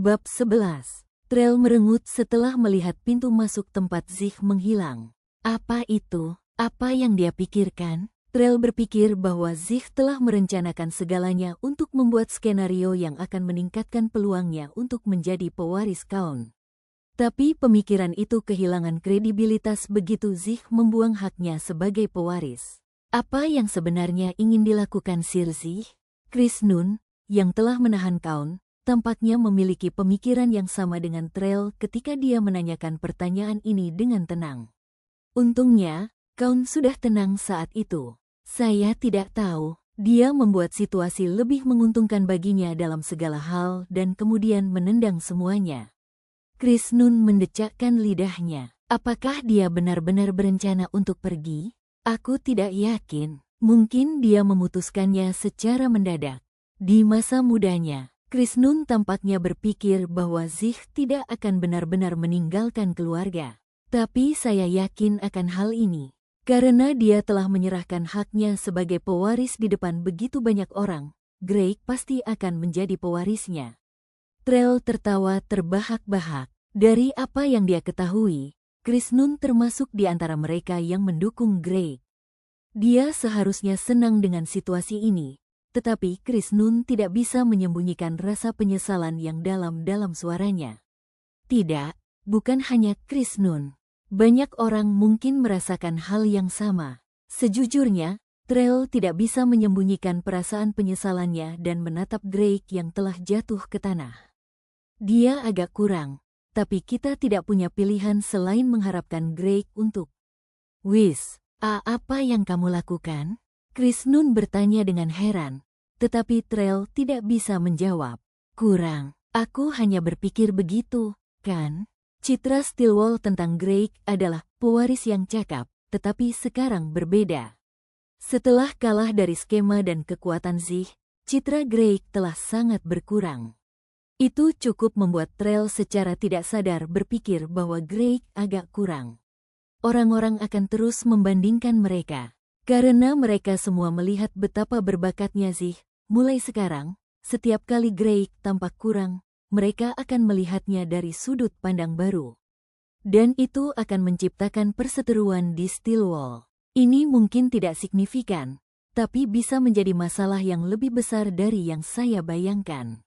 Bab 11. Trell merengut setelah melihat pintu masuk tempat Zig menghilang. Apa itu? Apa yang dia pikirkan? Trell berpikir bahwa Zig telah merencanakan segalanya untuk membuat skenario yang akan meningkatkan peluangnya untuk menjadi pewaris Count. Tapi pemikiran itu kehilangan kredibilitas begitu Zig membuang haknya sebagai pewaris. Apa yang sebenarnya ingin dilakukan Sir Zig? Chris Nun, yang telah menahan Count, tampaknya memiliki pemikiran yang sama dengan Trell ketika dia menanyakan pertanyaan ini dengan tenang. Untungnya, Count sudah tenang saat itu. Saya tidak tahu. Dia membuat situasi lebih menguntungkan baginya dalam segala hal dan kemudian menendang semuanya. Chris Nun mendecakkan lidahnya. Apakah dia benar-benar berencana untuk pergi? Aku tidak yakin. Mungkin dia memutuskannya secara mendadak. Di masa mudanya, Chris Nun tampaknya berpikir bahwa Zig tidak akan benar-benar meninggalkan keluarga. Tapi saya yakin akan hal ini. Karena dia telah menyerahkan haknya sebagai pewaris di depan begitu banyak orang, Greg pasti akan menjadi pewarisnya. Trell tertawa terbahak-bahak. Dari apa yang dia ketahui, Chris Nun termasuk di antara mereka yang mendukung Greg. Dia seharusnya senang dengan situasi ini. Tetapi Chris Nun tidak bisa menyembunyikan rasa penyesalan yang dalam suaranya. Tidak, bukan hanya Chris Nun. Banyak orang mungkin merasakan hal yang sama. Sejujurnya, Trell tidak bisa menyembunyikan perasaan penyesalannya dan menatap Greg yang telah jatuh ke tanah. Dia agak kurang, tapi kita tidak punya pilihan selain mengharapkan Greg untuk... Apa yang kamu lakukan? Chris Nun bertanya dengan heran, tetapi Trell tidak bisa menjawab. Kurang, aku hanya berpikir begitu, kan? Citra Stillwell tentang Greg adalah pewaris yang cakap, tetapi sekarang berbeda. Setelah kalah dari skema dan kekuatan Zig, citra Greg telah sangat berkurang. Itu cukup membuat Trell secara tidak sadar berpikir bahwa Greg agak kurang. Orang-orang akan terus membandingkan mereka. Karena mereka semua melihat betapa berbakatnya Zig, mulai sekarang, setiap kali Greg tampak kurang, mereka akan melihatnya dari sudut pandang baru. Dan itu akan menciptakan perseteruan di Stillwell. Ini mungkin tidak signifikan, tapi bisa menjadi masalah yang lebih besar dari yang saya bayangkan.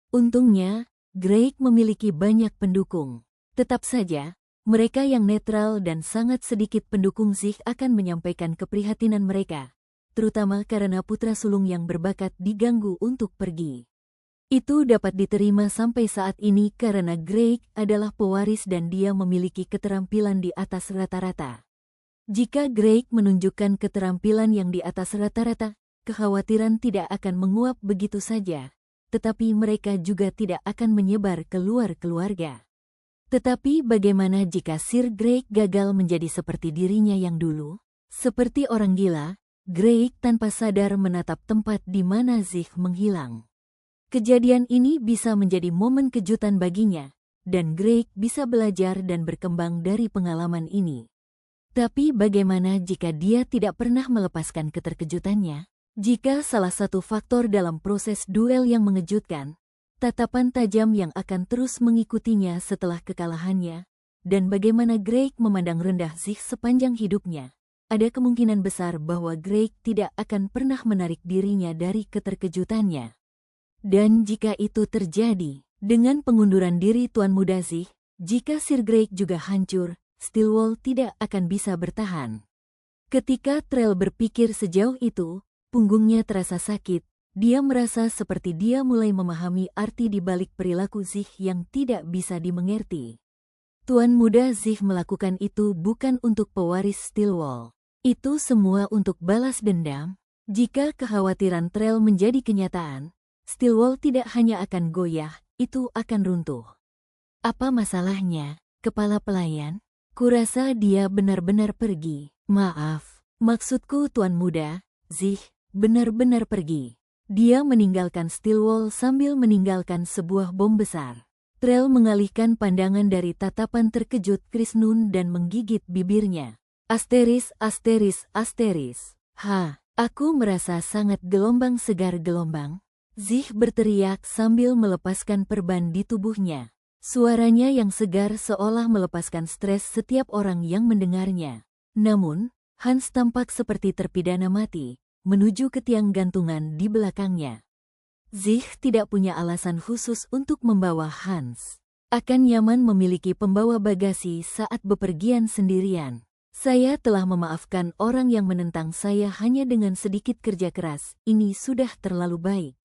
Untungnya, Greg memiliki banyak pendukung. Tetap saja, mereka yang netral dan sangat sedikit pendukung Zig akan menyampaikan keprihatinan mereka, terutama karena putra sulung yang berbakat diganggu untuk pergi. Itu dapat diterima sampai saat ini karena Greg adalah pewaris dan dia memiliki keterampilan di atas rata-rata. Jika Greg menunjukkan keterampilan yang di atas rata-rata, kekhawatiran tidak akan menguap begitu saja, tetapi mereka juga tidak akan menyebar keluar keluarga. Tetapi bagaimana jika Sir Greg gagal menjadi seperti dirinya yang dulu? Seperti orang gila, Greg tanpa sadar menatap tempat di mana Zig menghilang. Kejadian ini bisa menjadi momen kejutan baginya, dan Greg bisa belajar dan berkembang dari pengalaman ini. Tapi bagaimana jika dia tidak pernah melepaskan keterkejutannya? Jika salah satu faktor dalam proses duel yang mengejutkan, tatapan tajam yang akan terus mengikutinya setelah kekalahannya, dan bagaimana Greg memandang rendah Zig sepanjang hidupnya, ada kemungkinan besar bahwa Greg tidak akan pernah menarik dirinya dari keterkejutannya. Dan jika itu terjadi, dengan pengunduran diri Tuan Muda Zig, jika Sir Greg juga hancur, Stillwell tidak akan bisa bertahan. Ketika Trell berpikir sejauh itu, punggungnya terasa sakit. Dia merasa seperti dia mulai memahami arti di balik perilaku Zig yang tidak bisa dimengerti. Tuan Muda Zig melakukan itu bukan untuk pewaris Stillwell. Itu semua untuk balas dendam. Jika kekhawatiran Trell menjadi kenyataan, Stillwell tidak hanya akan goyah, itu akan runtuh. Apa masalahnya, kepala pelayan? Kurasa dia benar-benar pergi. Maaf, maksudku Tuan Muda, Zig benar-benar pergi. Dia meninggalkan Stillwell sambil meninggalkan sebuah bom besar. Trell mengalihkan pandangan dari tatapan terkejut Chris Nun dan menggigit bibirnya. Asteris. Aku merasa sangat gelombang segar gelombang. Zih berteriak sambil melepaskan perban di tubuhnya. Suaranya yang segar seolah melepaskan stres setiap orang yang mendengarnya. Namun, Hans tampak seperti terpidana mati, menuju ke tiang gantungan di belakangnya. Zih tidak punya alasan khusus untuk membawa Hans. Akan nyaman memiliki pembawa bagasi saat bepergian sendirian. Saya telah memaafkan orang yang menentang saya hanya dengan sedikit kerja keras, ini sudah terlalu baik.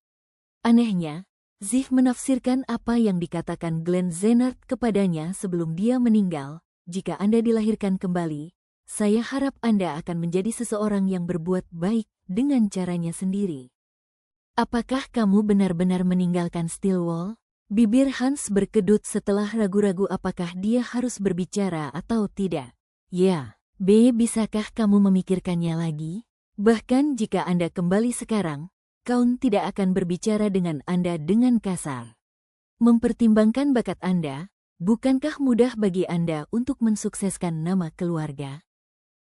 Anehnya, Zih menafsirkan apa yang dikatakan Glenn Zenard kepadanya sebelum dia meninggal. Jika Anda dilahirkan kembali, saya harap Anda akan menjadi seseorang yang berbuat baik dengan caranya sendiri. Apakah kamu benar-benar meninggalkan Stillwell? Bibir Hans berkedut setelah ragu-ragu apakah dia harus berbicara atau tidak. Ya, bisakah kamu memikirkannya lagi? Bahkan jika Anda kembali sekarang, Kaun tidak akan berbicara dengan Anda dengan kasar. Mempertimbangkan bakat Anda, bukankah mudah bagi Anda untuk mensukseskan nama keluarga?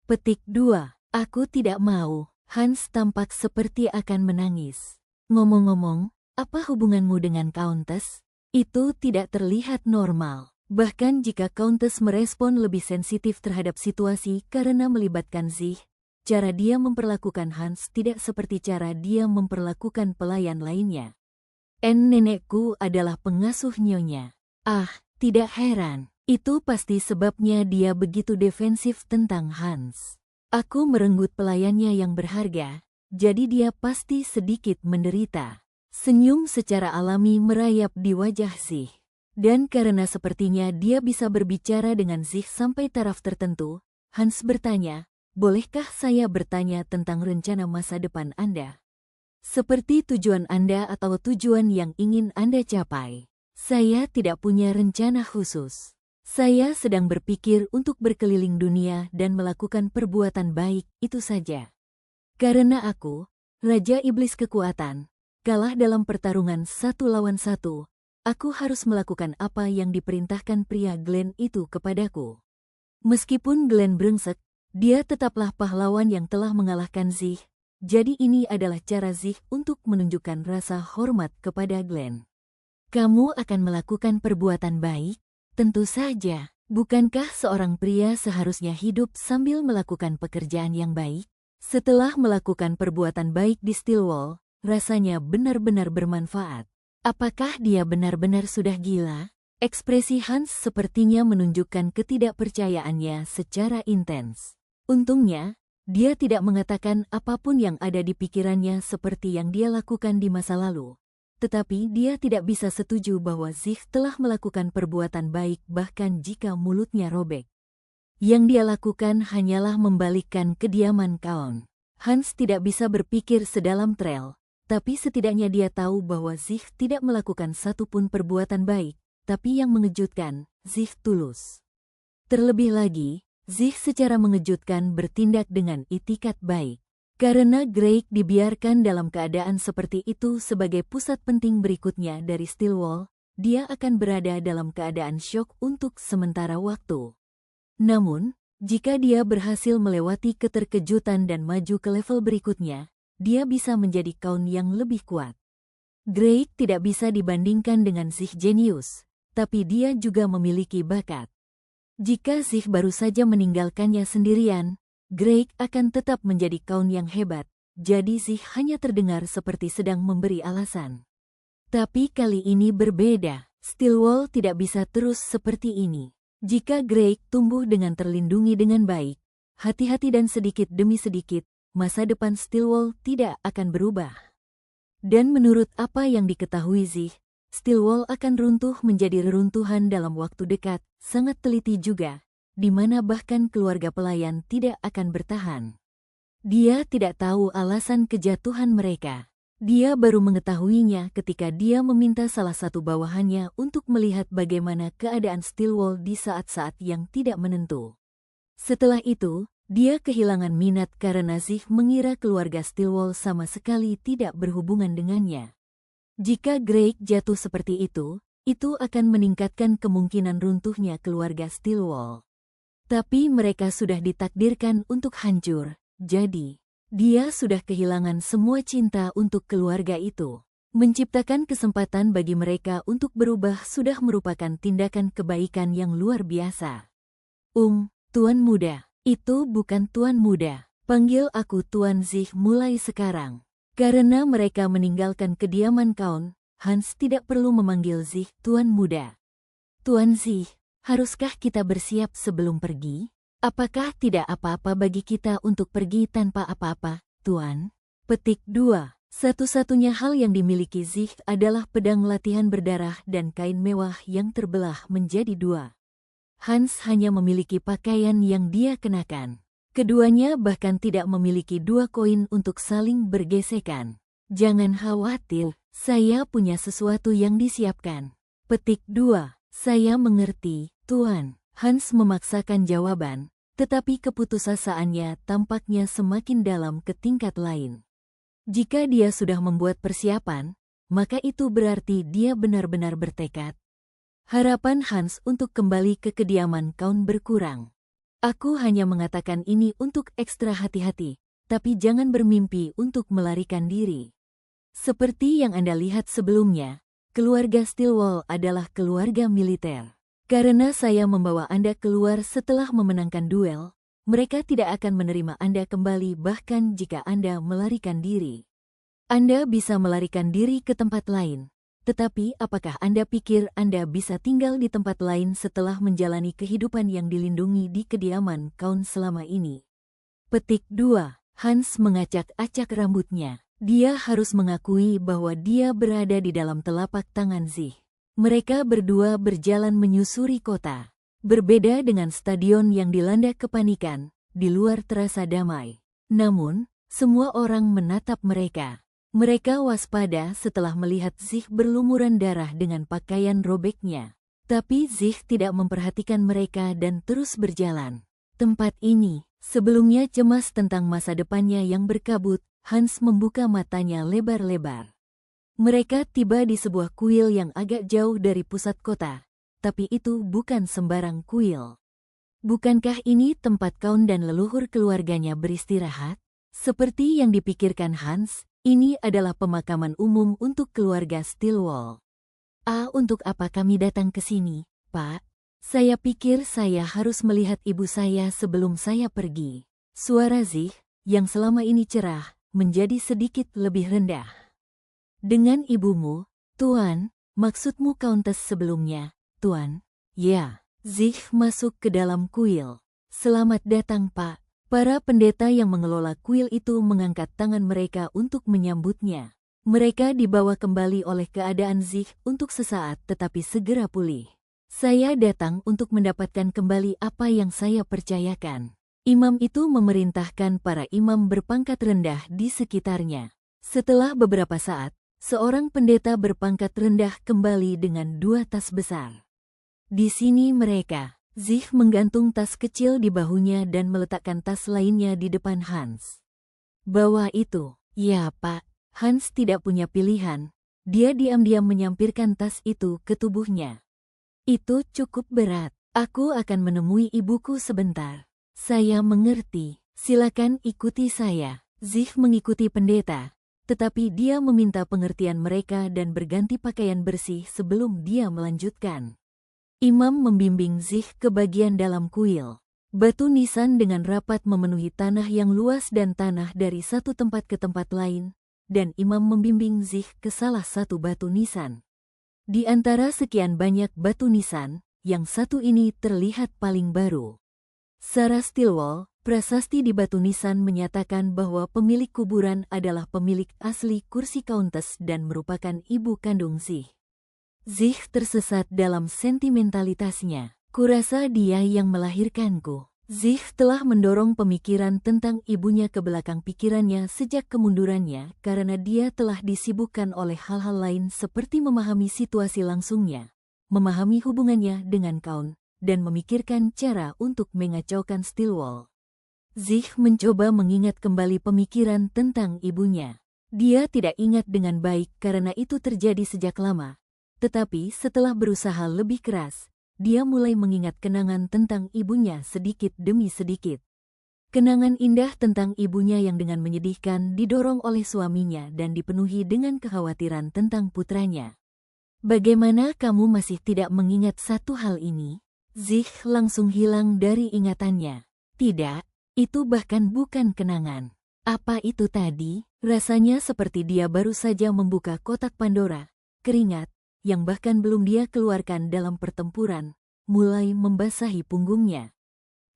Petik 2. Aku tidak mau. Hans tampak seperti akan menangis. Ngomong-ngomong, apa hubunganmu dengan Countess? Itu tidak terlihat normal. Bahkan jika Countess merespon lebih sensitif terhadap situasi karena melibatkan Zih, cara dia memperlakukan Hans tidak seperti cara dia memperlakukan pelayan lainnya. Nenekku adalah pengasuh nyonya. Ah, tidak heran. Itu pasti sebabnya dia begitu defensif tentang Hans. Aku merenggut pelayannya yang berharga, jadi dia pasti sedikit menderita. Senyum secara alami merayap di wajah Zih. Dan karena sepertinya dia bisa berbicara dengan Zih sampai taraf tertentu, Hans bertanya, bolehkah saya bertanya tentang rencana masa depan Anda? Seperti tujuan Anda atau tujuan yang ingin Anda capai. Saya tidak punya rencana khusus. Saya sedang berpikir untuk berkeliling dunia dan melakukan perbuatan baik, itu saja. Karena aku, Raja Iblis Kekuatan, kalah dalam pertarungan 1 lawan 1, aku harus melakukan apa yang diperintahkan pria Glenn itu kepadaku. Meskipun Glenn brengsek, dia tetaplah pahlawan yang telah mengalahkan Zih, jadi ini adalah cara Zih untuk menunjukkan rasa hormat kepada Glenn. Kamu akan melakukan perbuatan baik? Tentu saja. Bukankah seorang pria seharusnya hidup sambil melakukan pekerjaan yang baik? Setelah melakukan perbuatan baik di Stillwell, rasanya benar-benar bermanfaat. Apakah dia benar-benar sudah gila? Ekspresi Hans sepertinya menunjukkan ketidakpercayaannya secara intens. Untungnya, dia tidak mengatakan apapun yang ada di pikirannya seperti yang dia lakukan di masa lalu. Tetapi dia tidak bisa setuju bahwa Zih telah melakukan perbuatan baik bahkan jika mulutnya robek. Yang dia lakukan hanyalah membalikkan kediaman Kaun. Hans tidak bisa berpikir sedalam Trell, tapi setidaknya dia tahu bahwa Zih tidak melakukan satupun perbuatan baik, tapi yang mengejutkan, Zih tulus. Terlebih lagi, Zih secara mengejutkan bertindak dengan itikat baik. Karena Greg dibiarkan dalam keadaan seperti itu sebagai pusat penting berikutnya dari Stillwell, dia akan berada dalam keadaan syok untuk sementara waktu. Namun, jika dia berhasil melewati keterkejutan dan maju ke level berikutnya, dia bisa menjadi Kaun yang lebih kuat. Greg tidak bisa dibandingkan dengan Zih jenius, tapi dia juga memiliki bakat. Jika Zih baru saja meninggalkannya sendirian, Greg akan tetap menjadi Kaun yang hebat, jadi Zih hanya terdengar seperti sedang memberi alasan. Tapi kali ini berbeda, Stillwell tidak bisa terus seperti ini. Jika Greg tumbuh dengan terlindungi dengan baik, hati-hati dan sedikit demi sedikit, masa depan Stillwell tidak akan berubah. Dan menurut apa yang diketahui Zih, Stillwell akan runtuh menjadi reruntuhan dalam waktu dekat, sangat teliti juga, di mana bahkan keluarga pelayan tidak akan bertahan. Dia tidak tahu alasan kejatuhan mereka. Dia baru mengetahuinya ketika dia meminta salah satu bawahannya untuk melihat bagaimana keadaan Stillwell di saat-saat yang tidak menentu. Setelah itu, dia kehilangan minat karena Zih mengira keluarga Stillwell sama sekali tidak berhubungan dengannya. Jika Greg jatuh seperti itu akan meningkatkan kemungkinan runtuhnya keluarga Stillwell. Tapi mereka sudah ditakdirkan untuk hancur, jadi dia sudah kehilangan semua cinta untuk keluarga itu. Menciptakan kesempatan bagi mereka untuk berubah sudah merupakan tindakan kebaikan yang luar biasa. Tuan muda. Itu bukan Tuan muda. Panggil aku Tuan Zih mulai sekarang. Karena mereka meninggalkan kediaman Kaun, Hans tidak perlu memanggil Zih Tuan muda. Tuan Zih, haruskah kita bersiap sebelum pergi? Apakah tidak apa-apa bagi kita untuk pergi tanpa apa-apa, Tuan? Petik 2. Satu-satunya hal yang dimiliki Zih adalah pedang latihan berdarah dan kain mewah yang terbelah menjadi 2. Hans hanya memiliki pakaian yang dia kenakan. Keduanya bahkan tidak memiliki 2 koin untuk saling bergesekan. Jangan khawatir, saya punya sesuatu yang disiapkan. Petik 2. Saya mengerti, Tuan. Hans memaksakan jawaban, tetapi keputusasaannya tampaknya semakin dalam ke tingkat lain. Jika dia sudah membuat persiapan, maka itu berarti dia benar-benar bertekad. Harapan Hans untuk kembali ke kediaman Kaun berkurang. Aku hanya mengatakan ini untuk ekstra hati-hati, tapi jangan bermimpi untuk melarikan diri. Seperti yang Anda lihat sebelumnya, keluarga Stillwell adalah keluarga militer. Karena saya membawa Anda keluar setelah memenangkan duel, mereka tidak akan menerima Anda kembali bahkan jika Anda melarikan diri. Anda bisa melarikan diri ke tempat lain. Tetapi apakah Anda pikir Anda bisa tinggal di tempat lain setelah menjalani kehidupan yang dilindungi di kediaman Kaun selama ini? Petik 2. Hans mengacak-acak rambutnya. Dia harus mengakui bahwa dia berada di dalam telapak tangan Zih. Mereka berdua berjalan menyusuri kota. Berbeda dengan stadion yang dilanda kepanikan, di luar terasa damai. Namun, semua orang menatap mereka. Mereka waspada setelah melihat Zih berlumuran darah dengan pakaian robeknya. Tapi Zih tidak memperhatikan mereka dan terus berjalan. Tempat ini, sebelumnya cemas tentang masa depannya yang berkabut, Hans membuka matanya lebar-lebar. Mereka tiba di sebuah kuil yang agak jauh dari pusat kota, tapi itu bukan sembarang kuil. Bukankah ini tempat Kaun dan leluhur keluarganya beristirahat? Seperti yang dipikirkan Hans, ini adalah pemakaman umum untuk keluarga Stillwell. Untuk apa kami datang ke sini, Pak? Saya pikir saya harus melihat ibu saya sebelum saya pergi. Suara Zih, yang selama ini cerah, menjadi sedikit lebih rendah. Dengan ibumu, Tuan, maksudmu Countess sebelumnya, Tuan? Ya, Zih masuk ke dalam kuil. Selamat datang, Pak. Para pendeta yang mengelola kuil itu mengangkat tangan mereka untuk menyambutnya. Mereka dibawa kembali oleh keadaan Zih untuk sesaat tetapi segera pulih. Saya datang untuk mendapatkan kembali apa yang saya percayakan. Imam itu memerintahkan para imam berpangkat rendah di sekitarnya. Setelah beberapa saat, seorang pendeta berpangkat rendah kembali dengan 2 tas besar. Di sini mereka. Zih menggantung tas kecil di bahunya dan meletakkan tas lainnya di depan Hans. Bawa itu. Ya, Pak. Hans tidak punya pilihan. Dia diam-diam menyampirkan tas itu ke tubuhnya. Itu cukup berat. Aku akan menemui ibuku sebentar. Saya mengerti. Silakan ikuti saya. Zih mengikuti pendeta, tetapi dia meminta pengertian mereka dan berganti pakaian bersih sebelum dia melanjutkan. Imam membimbing Zih ke bagian dalam kuil. Batu nisan dengan rapat memenuhi tanah yang luas dan tanah dari satu tempat ke tempat lain, dan imam membimbing Zih ke salah satu batu nisan. Di antara sekian banyak batu nisan, yang satu ini terlihat paling baru. Sarah Stillwell, prasasti di batu nisan menyatakan bahwa pemilik kuburan adalah pemilik asli kursi Countess dan merupakan ibu kandung Zih. Zih tersesat dalam sentimentalitasnya. Kurasa dia yang melahirkanku. Zih telah mendorong pemikiran tentang ibunya ke belakang pikirannya sejak kemundurannya karena dia telah disibukkan oleh hal-hal lain seperti memahami situasi langsungnya, memahami hubungannya dengan Kaun, dan memikirkan cara untuk mengacaukan Stillwell. Zih mencoba mengingat kembali pemikiran tentang ibunya. Dia tidak ingat dengan baik karena itu terjadi sejak lama. Tetapi setelah berusaha lebih keras, dia mulai mengingat kenangan tentang ibunya sedikit demi sedikit. Kenangan indah tentang ibunya yang dengan menyedihkan didorong oleh suaminya dan dipenuhi dengan kekhawatiran tentang putranya. Bagaimana kamu masih tidak mengingat satu hal ini? Zih langsung hilang dari ingatannya. Tidak, itu bahkan bukan kenangan. Apa itu tadi? Rasanya seperti dia baru saja membuka kotak Pandora. Keringat, yang bahkan belum dia keluarkan dalam pertempuran, mulai membasahi punggungnya.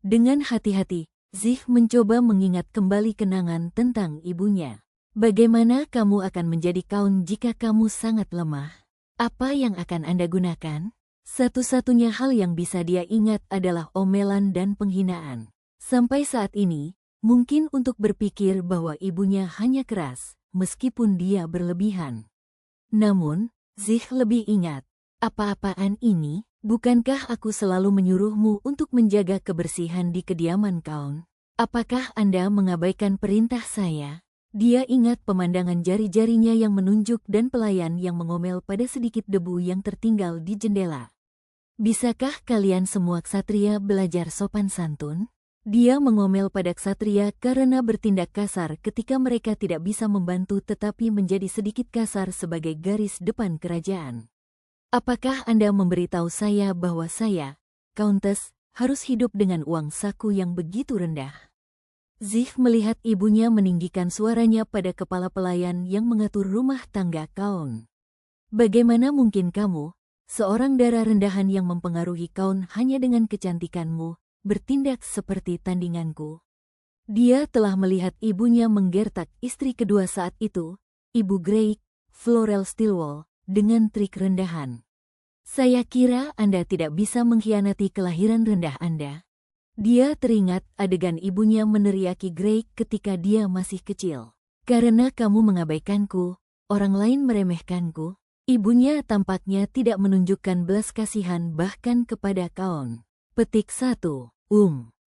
Dengan hati-hati, Zih mencoba mengingat kembali kenangan tentang ibunya. Bagaimana kamu akan menjadi kaun jika kamu sangat lemah? Apa yang akan Anda gunakan? Satu-satunya hal yang bisa dia ingat adalah omelan dan penghinaan. Sampai saat ini, mungkin untuk berpikir bahwa ibunya hanya keras, meskipun dia berlebihan. Namun, Zih lebih ingat, apa-apaan ini? Bukankah aku selalu menyuruhmu untuk menjaga kebersihan di kediaman kaun? Apakah Anda mengabaikan perintah saya? Dia ingat pemandangan jari-jarinya yang menunjuk dan pelayan yang mengomel pada sedikit debu yang tertinggal di jendela. Bisakah kalian semua ksatria belajar sopan santun? Dia mengomel pada ksatria karena bertindak kasar ketika mereka tidak bisa membantu tetapi menjadi sedikit kasar sebagai garis depan kerajaan. Apakah Anda memberitahu saya bahwa saya, Countess, harus hidup dengan uang saku yang begitu rendah? Zih melihat ibunya meninggikan suaranya pada kepala pelayan yang mengatur rumah tangga kaun. Bagaimana mungkin kamu, seorang darah rendahan yang mempengaruhi kaun hanya dengan kecantikanmu, bertindak seperti tandinganku? Dia telah melihat ibunya menggertak istri kedua saat itu, Ibu Grey, Florel Stillwell, dengan trik rendahan. Saya kira Anda tidak bisa mengkhianati kelahiran rendah Anda. Dia teringat adegan ibunya meneriaki Grey ketika dia masih kecil. Karena kamu mengabaikanku, orang lain meremehkanku. Ibunya tampaknya tidak menunjukkan belas kasihan bahkan kepada kaun. Petik 1.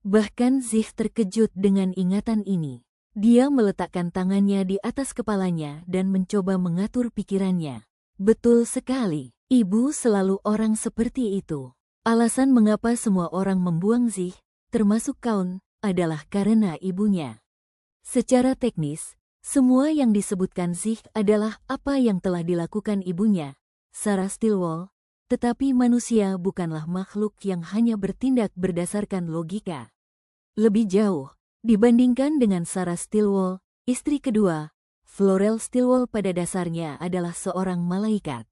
Bahkan Zih terkejut dengan ingatan ini. Dia meletakkan tangannya di atas kepalanya dan mencoba mengatur pikirannya. Betul sekali, ibu selalu orang seperti itu. Alasan mengapa semua orang membuang Zih, termasuk kaun, adalah karena ibunya. Secara teknis, semua yang disebutkan Zih adalah apa yang telah dilakukan ibunya, Sarah Stillwell, tetapi manusia bukanlah makhluk yang hanya bertindak berdasarkan logika. Lebih jauh, dibandingkan dengan Sarah Stillwell, istri kedua, Florel Stillwell pada dasarnya adalah seorang malaikat.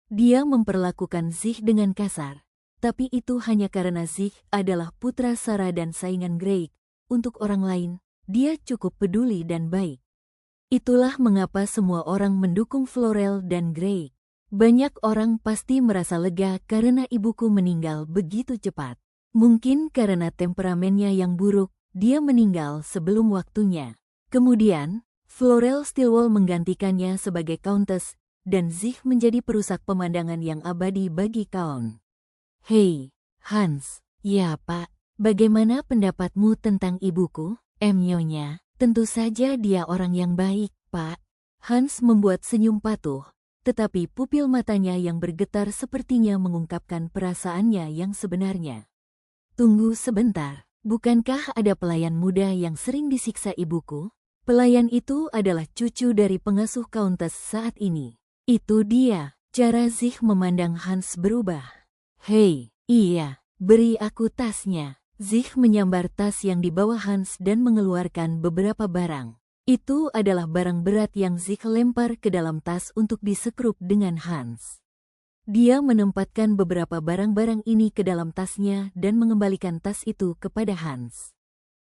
Dia memperlakukan Zih dengan kasar, tapi itu hanya karena Zih adalah putra Sarah dan saingan Grey. Untuk orang lain, dia cukup peduli dan baik. Itulah mengapa semua orang mendukung Florel dan Grey. Banyak orang pasti merasa lega karena ibuku meninggal begitu cepat. Mungkin karena temperamennya yang buruk, dia meninggal sebelum waktunya. Kemudian, Florel Stillwell menggantikannya sebagai Countess, dan Zih menjadi perusak pemandangan yang abadi bagi kaun. Hei, Hans. Ya, Pak. Bagaimana pendapatmu tentang ibuku? Nyonya, tentu saja dia orang yang baik, Pak. Hans membuat senyum patuh, tetapi pupil matanya yang bergetar sepertinya mengungkapkan perasaannya yang sebenarnya. Tunggu sebentar, bukankah ada pelayan muda yang sering disiksa ibuku? Pelayan itu adalah cucu dari pengasuh Countess saat ini. Itu dia. Cara Zih memandang Hans berubah. Hei, iya, beri aku tasnya. Zih menyambar tas yang dibawa Hans dan mengeluarkan beberapa barang. Itu adalah barang berat yang Zih lempar ke dalam tas untuk disekrup dengan Hans. Dia menempatkan beberapa barang-barang ini ke dalam tasnya dan mengembalikan tas itu kepada Hans.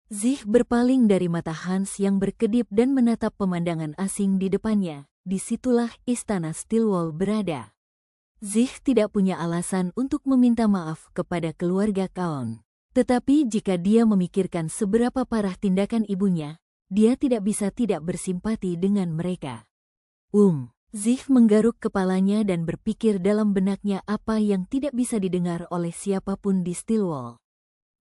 Zih berpaling dari mata Hans yang berkedip dan menatap pemandangan asing di depannya. Disitulah istana Stillwell berada. Zih tidak punya alasan untuk meminta maaf kepada keluarga kaun. Tetapi jika dia memikirkan seberapa parah tindakan ibunya, dia tidak bisa tidak bersimpati dengan mereka. Zih menggaruk kepalanya dan berpikir dalam benaknya apa yang tidak bisa didengar oleh siapapun di Stillwell.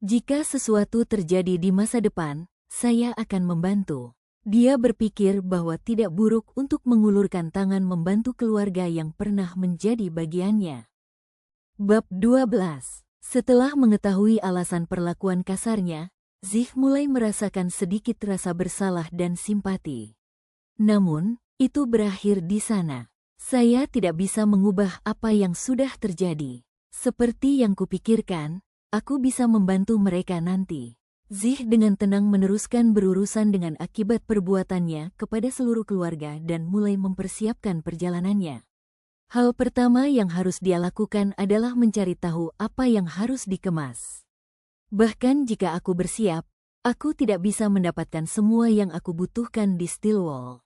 Jika sesuatu terjadi di masa depan, saya akan membantu. Dia berpikir bahwa tidak buruk untuk mengulurkan tangan membantu keluarga yang pernah menjadi bagiannya. Bab 12. Setelah mengetahui alasan perlakuan kasarnya, Zig mulai merasakan sedikit rasa bersalah dan simpati. Namun, itu berakhir di sana. Saya tidak bisa mengubah apa yang sudah terjadi. Seperti yang kupikirkan, aku bisa membantu mereka nanti. Zig dengan tenang meneruskan berurusan dengan akibat perbuatannya kepada seluruh keluarga dan mulai mempersiapkan perjalanannya. Hal pertama yang harus dia lakukan adalah mencari tahu apa yang harus dikemas. Bahkan jika aku bersiap, aku tidak bisa mendapatkan semua yang aku butuhkan di Stillwell.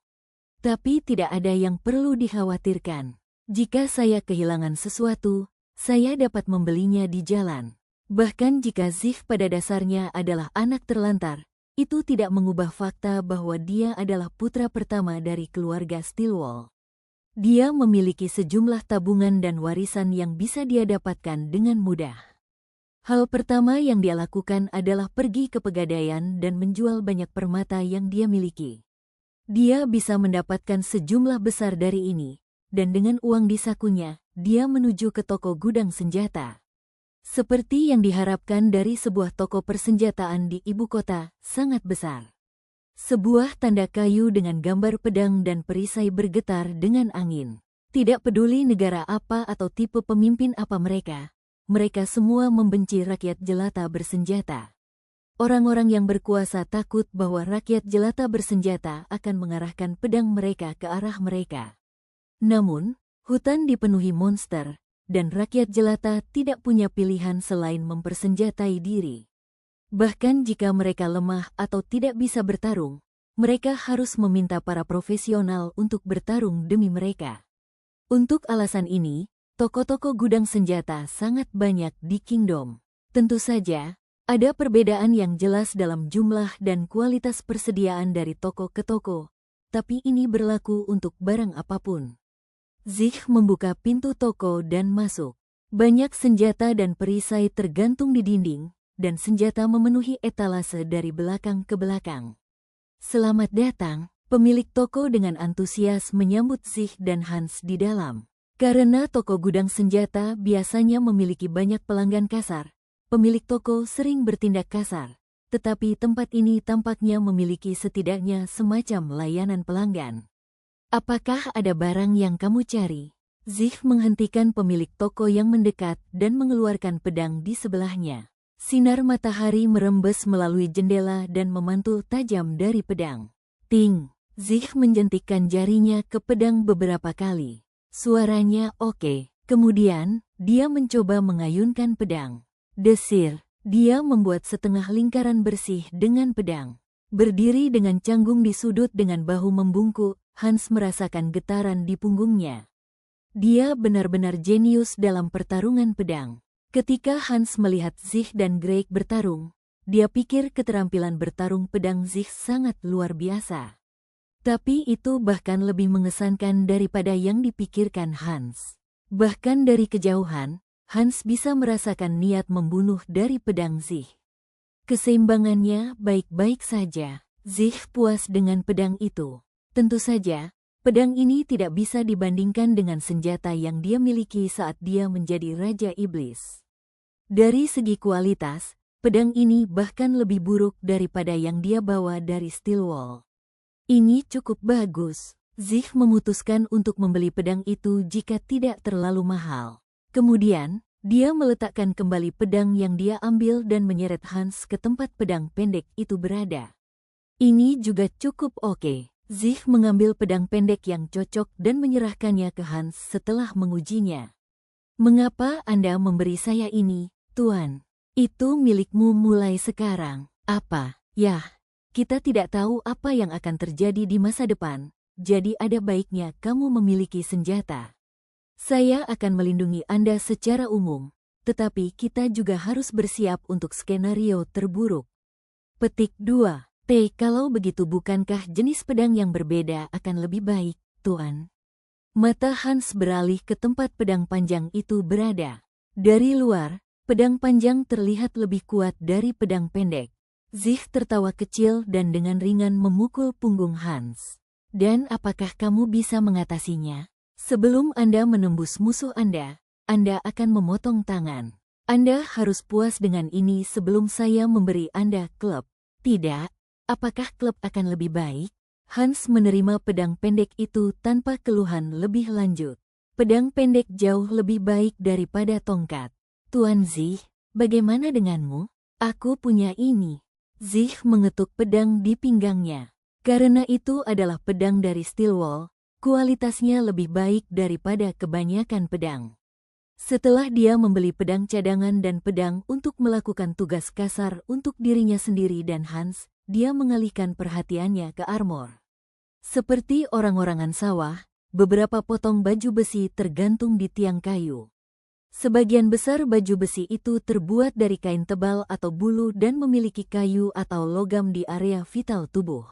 Tapi tidak ada yang perlu dikhawatirkan. Jika saya kehilangan sesuatu, saya dapat membelinya di jalan. Bahkan jika Zig pada dasarnya adalah anak terlantar, itu tidak mengubah fakta bahwa dia adalah putra pertama dari keluarga Stillwell. Dia memiliki sejumlah tabungan dan warisan yang bisa dia dapatkan dengan mudah. Hal pertama yang dia lakukan adalah pergi ke pegadaian dan menjual banyak permata yang dia miliki. Dia bisa mendapatkan sejumlah besar dari ini, dan dengan uang di sakunya, dia menuju ke toko gudang senjata. Seperti yang diharapkan dari sebuah toko persenjataan di ibu kota, sangat besar. Sebuah tanda kayu dengan gambar pedang dan perisai bergetar dengan angin. Tidak peduli negara apa atau tipe pemimpin apa mereka semua membenci rakyat jelata bersenjata. Orang-orang yang berkuasa takut bahwa rakyat jelata bersenjata akan mengarahkan pedang mereka ke arah mereka. Namun, hutan dipenuhi monster, dan rakyat jelata tidak punya pilihan selain mempersenjatai diri. Bahkan jika mereka lemah atau tidak bisa bertarung, mereka harus meminta para profesional untuk bertarung demi mereka. Untuk alasan ini, toko-toko gudang senjata sangat banyak di Kingdom. Tentu saja, ada perbedaan yang jelas dalam jumlah dan kualitas persediaan dari toko ke toko, tapi ini berlaku untuk barang apapun. Zig membuka pintu toko dan masuk. Banyak senjata dan perisai tergantung di dinding, dan senjata memenuhi etalase dari belakang ke belakang. Selamat datang, pemilik toko dengan antusias menyambut Zig dan Hans di dalam. Karena toko gudang senjata biasanya memiliki banyak pelanggan kasar, pemilik toko sering bertindak kasar, tetapi tempat ini tampaknya memiliki setidaknya semacam layanan pelanggan. Apakah ada barang yang kamu cari? Zig menghentikan pemilik toko yang mendekat dan mengeluarkan pedang di sebelahnya. Sinar matahari merembes melalui jendela dan memantul tajam dari pedang. Ting! Zig menjentikkan jarinya ke pedang beberapa kali. Suaranya oke. Kemudian, dia mencoba mengayunkan pedang. Desir, dia membuat setengah lingkaran bersih dengan pedang. Berdiri dengan canggung di sudut dengan bahu membungkuk, Hans merasakan getaran di punggungnya. Dia benar-benar jenius dalam pertarungan pedang. Ketika Hans melihat Zig dan Greg bertarung, dia pikir keterampilan bertarung pedang Zig sangat luar biasa. Tapi itu bahkan lebih mengesankan daripada yang dipikirkan Hans. Bahkan dari kejauhan, Hans bisa merasakan niat membunuh dari pedang Zig. Keseimbangannya baik-baik saja. Zig puas dengan pedang itu. Tentu saja, pedang ini tidak bisa dibandingkan dengan senjata yang dia miliki saat dia menjadi Raja Iblis. Dari segi kualitas, pedang ini bahkan lebih buruk daripada yang dia bawa dari Stillwell. Ini cukup bagus. Zig memutuskan untuk membeli pedang itu jika tidak terlalu mahal. Kemudian, dia meletakkan kembali pedang yang dia ambil dan menyeret Hans ke tempat pedang pendek itu berada. Ini juga cukup oke. Zig mengambil pedang pendek yang cocok dan menyerahkannya ke Hans setelah mengujinya. Mengapa Anda memberi saya ini, Tuan? Itu milikmu mulai sekarang. Apa? Yah. Kita tidak tahu apa yang akan terjadi di masa depan, jadi ada baiknya kamu memiliki senjata. Saya akan melindungi Anda secara umum, tetapi kita juga harus bersiap untuk skenario terburuk. Petik 2. Kalau begitu bukankah jenis pedang yang berbeda akan lebih baik, Tuan? Mata Hans beralih ke tempat pedang panjang itu berada. Dari luar, pedang panjang terlihat lebih kuat dari pedang pendek. Zig tertawa kecil dan dengan ringan memukul punggung Hans. Dan apakah kamu bisa mengatasinya? Sebelum Anda menembus musuh Anda akan memotong tangan. Anda harus puas dengan ini sebelum saya memberi Anda klub. Tidak, apakah klub akan lebih baik? Hans menerima pedang pendek itu tanpa keluhan lebih lanjut. Pedang pendek jauh lebih baik daripada tongkat. Tuan Zih, bagaimana denganmu? Aku punya ini. Zih mengetuk pedang di pinggangnya. Karena itu adalah pedang dari Steelwall, kualitasnya lebih baik daripada kebanyakan pedang. Setelah dia membeli pedang cadangan dan pedang untuk melakukan tugas kasar untuk dirinya sendiri dan Hans, dia mengalihkan perhatiannya ke armor. Seperti orang-orangan sawah, beberapa potong baju besi tergantung di tiang kayu. Sebagian besar baju besi itu terbuat dari kain tebal atau bulu dan memiliki kayu atau logam di area vital tubuh.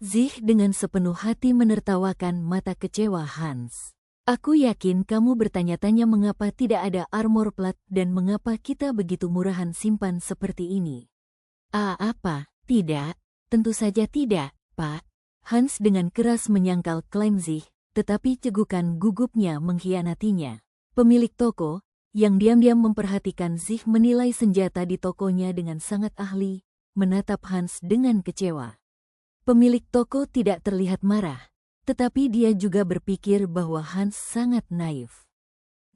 Zih dengan sepenuh hati menertawakan mata kecewa Hans. Aku yakin kamu bertanya-tanya mengapa tidak ada armor plat dan mengapa kita begitu murahan simpan seperti ini. Apa? Tidak, tentu saja tidak, Pak. Hans dengan keras menyangkal klaim Zih, tetapi cegukan gugupnya mengkhianatinya. Pemilik toko, yang diam-diam memperhatikan Zih menilai senjata di tokonya dengan sangat ahli, menatap Hans dengan kecewa. Pemilik toko tidak terlihat marah. Tetapi dia juga berpikir bahwa Hans sangat naif.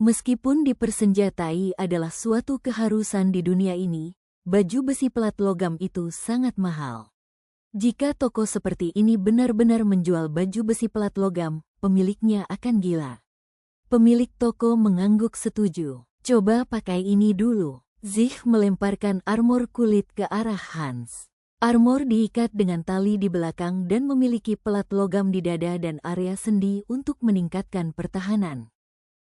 Meskipun dipersenjatai adalah suatu keharusan di dunia ini, baju besi pelat logam itu sangat mahal. Jika toko seperti ini benar-benar menjual baju besi pelat logam, pemiliknya akan gila. Pemilik toko mengangguk setuju. Coba pakai ini dulu. Zih melemparkan armor kulit ke arah Hans. Armor diikat dengan tali di belakang dan memiliki pelat logam di dada dan area sendi untuk meningkatkan pertahanan.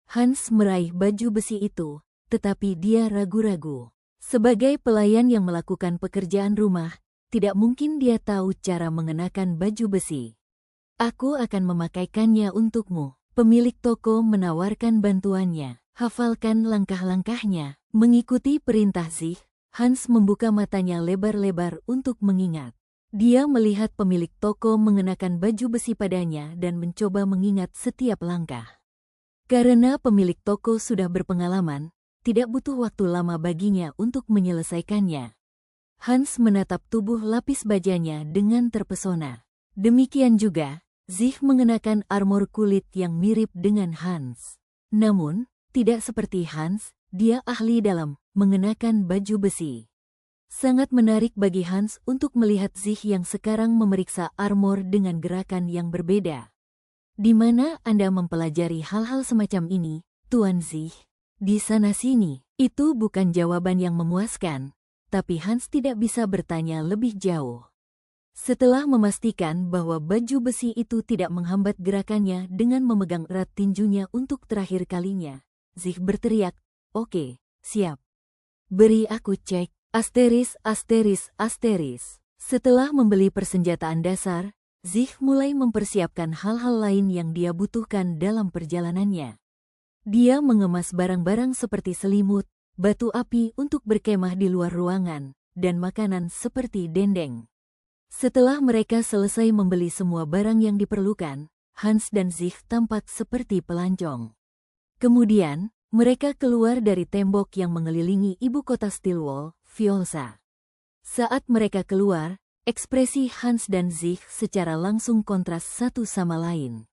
Hans meraih baju besi itu, tetapi dia ragu-ragu. Sebagai pelayan yang melakukan pekerjaan rumah, tidak mungkin dia tahu cara mengenakan baju besi. Aku akan memakaikannya untukmu. Pemilik toko menawarkan bantuannya. Hafalkan langkah-langkahnya. Mengikuti perintah Zih, Hans membuka matanya lebar-lebar untuk mengingat. Dia melihat pemilik toko mengenakan baju besi padanya dan mencoba mengingat setiap langkah. Karena pemilik toko sudah berpengalaman, tidak butuh waktu lama baginya untuk menyelesaikannya. Hans menatap tubuh lapis bajanya dengan terpesona. Demikian juga, Zih mengenakan armor kulit yang mirip dengan Hans. Namun, tidak seperti Hans, dia ahli dalam mengenakan baju besi. Sangat menarik bagi Hans untuk melihat Zih yang sekarang memeriksa armor dengan gerakan yang berbeda. Di mana Anda mempelajari hal-hal semacam ini, Tuan Zih? Di sana-sini. Itu bukan jawaban yang memuaskan, tapi Hans tidak bisa bertanya lebih jauh. Setelah memastikan bahwa baju besi itu tidak menghambat gerakannya dengan memegang erat tinjunya untuk terakhir kalinya, Zih berteriak, "Oke, siap. Beri aku cek." Setelah membeli persenjataan dasar, Zih mulai mempersiapkan hal-hal lain yang dia butuhkan dalam perjalanannya. Dia mengemas barang-barang seperti selimut, batu api untuk berkemah di luar ruangan, dan makanan seperti dendeng. Setelah mereka selesai membeli semua barang yang diperlukan, Hans dan Zih tampak seperti pelancong. Kemudian, mereka keluar dari tembok yang mengelilingi ibu kota Steelwall, Viosa. Saat mereka keluar, ekspresi Hans dan Zih secara langsung kontras satu sama lain.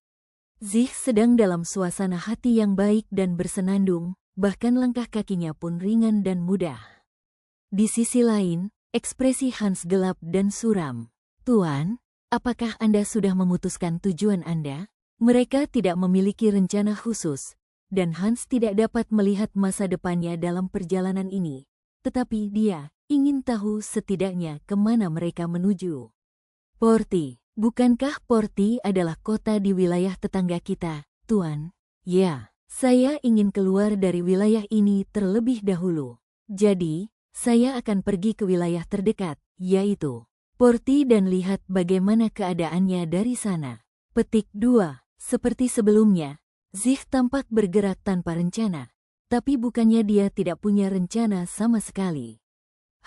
Zih sedang dalam suasana hati yang baik dan bersenandung, bahkan langkah kakinya pun ringan dan mudah. Di sisi lain, ekspresi Hans gelap dan suram. "Tuan, apakah Anda sudah memutuskan tujuan Anda?" Mereka tidak memiliki rencana khusus, dan Hans tidak dapat melihat masa depannya dalam perjalanan ini. Tetapi dia ingin tahu setidaknya kemana mereka menuju. "Porti, bukankah Porti adalah kota di wilayah tetangga kita, Tuan?" "Ya, saya ingin keluar dari wilayah ini terlebih dahulu. Jadi, saya akan pergi ke wilayah terdekat, yaitu Porti dan lihat bagaimana keadaannya dari sana." Petik 2. Seperti sebelumnya, Zih tampak bergerak tanpa rencana, tapi bukannya dia tidak punya rencana sama sekali.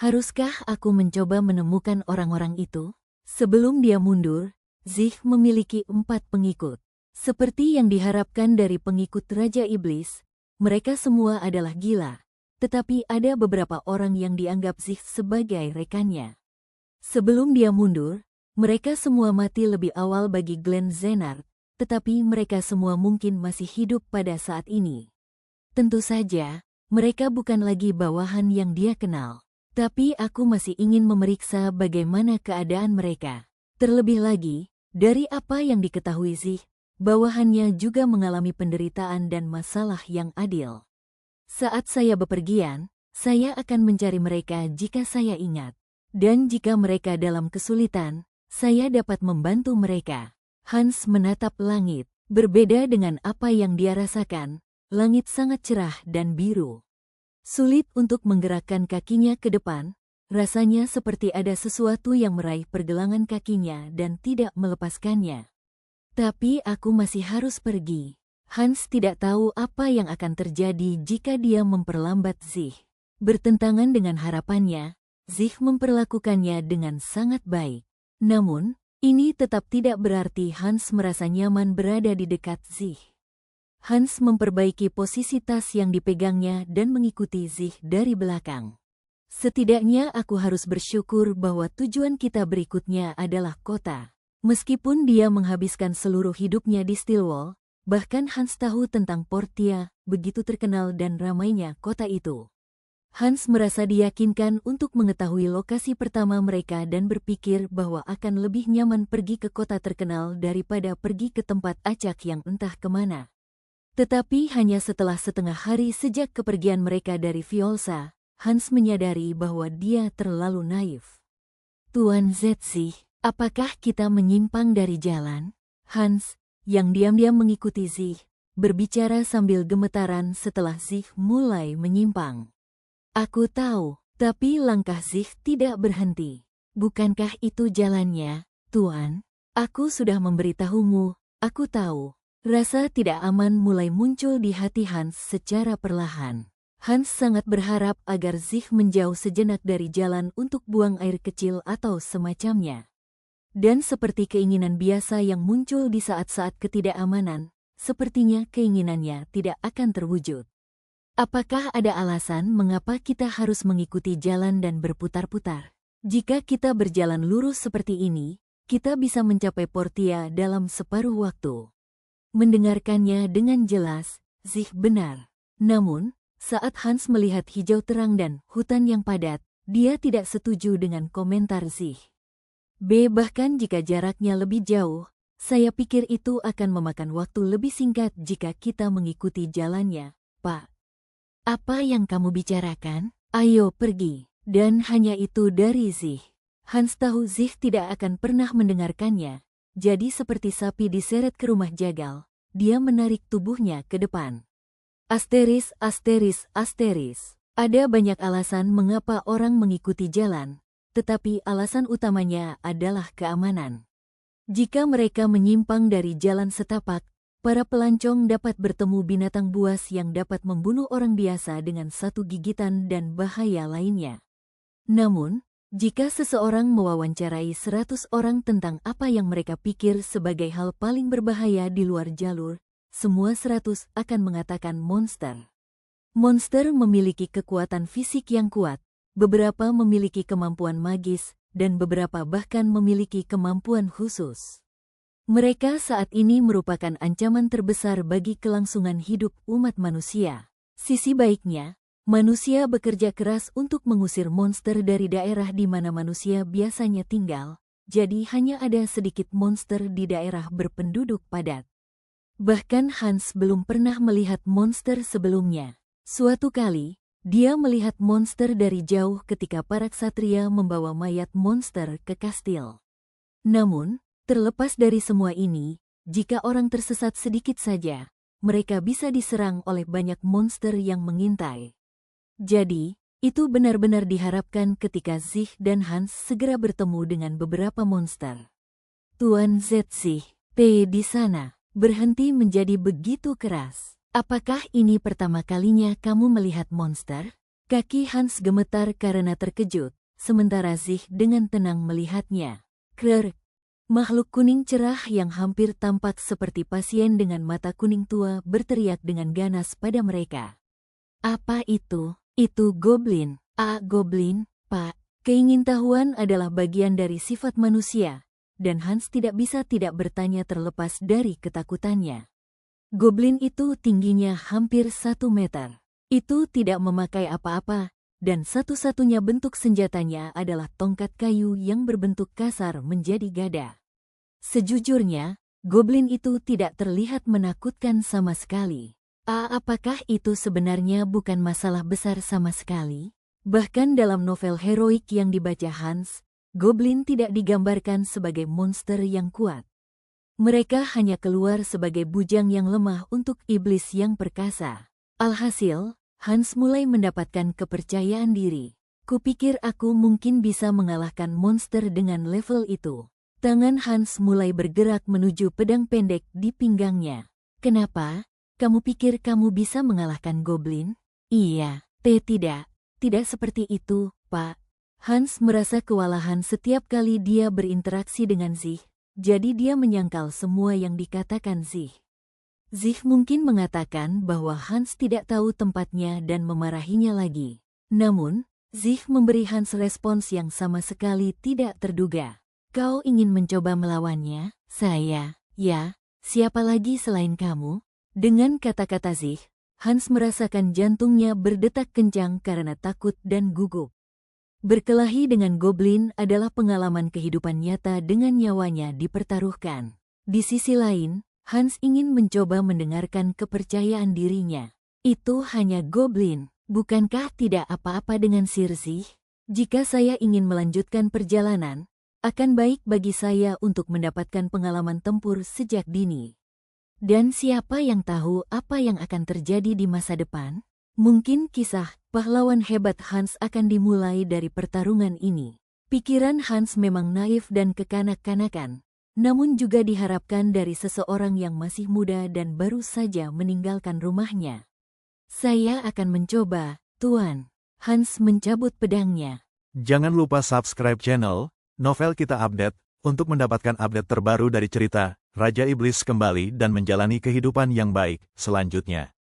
Haruskah aku mencoba menemukan orang-orang itu? Sebelum dia mundur, Zih memiliki 4 pengikut. Seperti yang diharapkan dari pengikut Raja Iblis, mereka semua adalah gila. tetapi ada beberapa orang yang dianggap Zig sebagai rekannya. Sebelum dia mundur, mereka semua mati lebih awal bagi Glenn Zenard, tetapi mereka semua mungkin masih hidup pada saat ini. Tentu saja, mereka bukan lagi bawahan yang dia kenal. Tapi aku masih ingin memeriksa bagaimana keadaan mereka. Terlebih lagi, dari apa yang diketahui Zig, bawahannya juga mengalami penderitaan dan masalah yang adil. Saat saya bepergian, saya akan mencari mereka jika saya ingat. Dan jika mereka dalam kesulitan, saya dapat membantu mereka. Hans menatap langit. Berbeda dengan apa yang dia rasakan, langit sangat cerah dan biru. Sulit untuk menggerakkan kakinya ke depan, rasanya seperti ada sesuatu yang meraih pergelangan kakinya dan tidak melepaskannya. Tapi aku masih harus pergi. Hans tidak tahu apa yang akan terjadi jika dia memperlambat Zig. Bertentangan dengan harapannya, Zig memperlakukannya dengan sangat baik. Namun, ini tetap tidak berarti Hans merasa nyaman berada di dekat Zig. Hans memperbaiki posisi tas yang dipegangnya dan mengikuti Zig dari belakang. Setidaknya aku harus bersyukur bahwa tujuan kita berikutnya adalah kota. Meskipun dia menghabiskan seluruh hidupnya di Stillwell, bahkan Hans tahu tentang Portia, begitu terkenal dan ramainya kota itu. Hans merasa diyakinkan untuk mengetahui lokasi pertama mereka dan berpikir bahwa akan lebih nyaman pergi ke kota terkenal daripada pergi ke tempat acak yang entah kemana. Tetapi hanya setelah setengah hari sejak kepergian mereka dari Violsa, Hans menyadari bahwa dia terlalu naif. Tuan Zetzi, apakah kita menyimpang dari jalan? Hans, yang diam-diam mengikuti Zig, berbicara sambil gemetaran setelah Zig mulai menyimpang. Aku tahu, tapi langkah Zig tidak berhenti. Bukankah itu jalannya, Tuan? Aku sudah memberitahumu, aku tahu. Rasa tidak aman mulai muncul di hati Hans secara perlahan. Hans sangat berharap agar Zig menjauh sejenak dari jalan untuk buang air kecil atau semacamnya. Dan seperti keinginan biasa yang muncul di saat-saat ketidakamanan, sepertinya keinginannya tidak akan terwujud. Apakah ada alasan mengapa kita harus mengikuti jalan dan berputar-putar? Jika kita berjalan lurus seperti ini, kita bisa mencapai Portia dalam separuh waktu. Mendengarkannya dengan jelas, Zig benar. Namun, saat Hans melihat hijau terang dan hutan yang padat, dia tidak setuju dengan komentar Zig. Bahkan jika jaraknya lebih jauh, saya pikir itu akan memakan waktu lebih singkat jika kita mengikuti jalannya, Pak. Apa yang kamu bicarakan? Ayo pergi. Dan hanya itu dari Zig. Hans tahu Zig tidak akan pernah mendengarkannya. Jadi seperti sapi diseret ke rumah jagal, dia menarik tubuhnya ke depan. Asteris. Ada banyak alasan mengapa orang mengikuti jalan, tetapi alasan utamanya adalah keamanan. Jika mereka menyimpang dari jalan setapak, para pelancong dapat bertemu binatang buas yang dapat membunuh orang biasa dengan satu gigitan dan bahaya lainnya. Namun, jika seseorang mewawancarai 100 orang tentang apa yang mereka pikir sebagai hal paling berbahaya di luar jalur, semua 100 akan mengatakan monster. Monster memiliki kekuatan fisik yang kuat, beberapa memiliki kemampuan magis, dan beberapa bahkan memiliki kemampuan khusus. Mereka saat ini merupakan ancaman terbesar bagi kelangsungan hidup umat manusia. Sisi baiknya, manusia bekerja keras untuk mengusir monster dari daerah di mana manusia biasanya tinggal, jadi hanya ada sedikit monster di daerah berpenduduk padat. Bahkan Hans belum pernah melihat monster sebelumnya. Suatu kali, dia melihat monster dari jauh ketika para ksatria membawa mayat monster ke kastil. Namun, terlepas dari semua ini, jika orang tersesat sedikit saja, mereka bisa diserang oleh banyak monster yang mengintai. Jadi, itu benar-benar diharapkan ketika Zig dan Hans segera bertemu dengan beberapa monster. Tuan Zetzi, di sana, berhenti menjadi begitu keras. Apakah ini pertama kalinya kamu melihat monster? Kaki Hans gemetar karena terkejut, sementara Zig dengan tenang melihatnya. Krrr. Makhluk kuning cerah yang hampir tampak seperti pasien dengan mata kuning tua berteriak dengan ganas pada mereka. Apa itu? Itu goblin. Goblin, Pak. Keingintahuan adalah bagian dari sifat manusia, dan Hans tidak bisa tidak bertanya terlepas dari ketakutannya. Goblin itu tingginya hampir 1 meter. Itu tidak memakai apa-apa, dan satu-satunya bentuk senjatanya adalah tongkat kayu yang berbentuk kasar menjadi gada. Sejujurnya, goblin itu tidak terlihat menakutkan sama sekali. Apakah itu sebenarnya bukan masalah besar sama sekali? Bahkan dalam novel heroik yang dibaca Hans, goblin tidak digambarkan sebagai monster yang kuat. Mereka hanya keluar sebagai bujang yang lemah untuk iblis yang perkasa. Alhasil, Hans mulai mendapatkan kepercayaan diri. Kupikir aku mungkin bisa mengalahkan monster dengan level itu. Tangan Hans mulai bergerak menuju pedang pendek di pinggangnya. Kenapa? Kamu pikir kamu bisa mengalahkan goblin? Iya, tidak. Tidak seperti itu, Pak. Hans merasa kewalahan setiap kali dia berinteraksi dengan Zich, jadi dia menyangkal semua yang dikatakan Zich. Zich mungkin mengatakan bahwa Hans tidak tahu tempatnya dan memarahinya lagi. Namun, Zich memberi Hans respons yang sama sekali tidak terduga. Kau ingin mencoba melawannya? Saya, ya, siapa lagi selain kamu? Dengan kata-kata Zich, Hans merasakan jantungnya berdetak kencang karena takut dan gugup. Berkelahi dengan goblin adalah pengalaman kehidupan nyata dengan nyawanya dipertaruhkan. Di sisi lain, Hans ingin mencoba mendengarkan kepercayaan dirinya. Itu hanya goblin, bukankah tidak apa-apa dengan Sir Zich? Jika saya ingin melanjutkan perjalanan, akan baik bagi saya untuk mendapatkan pengalaman tempur sejak dini. Dan siapa yang tahu apa yang akan terjadi di masa depan? Mungkin kisah pahlawan hebat Hans akan dimulai dari pertarungan ini. Pikiran Hans memang naif dan kekanak-kanakan, namun juga diharapkan dari seseorang yang masih muda dan baru saja meninggalkan rumahnya. Saya akan mencoba, Tuan. Hans mencabut pedangnya. Jangan lupa subscribe channel Novel Kita Update untuk mendapatkan update terbaru dari cerita Raja Iblis kembali dan menjalani kehidupan yang baik selanjutnya.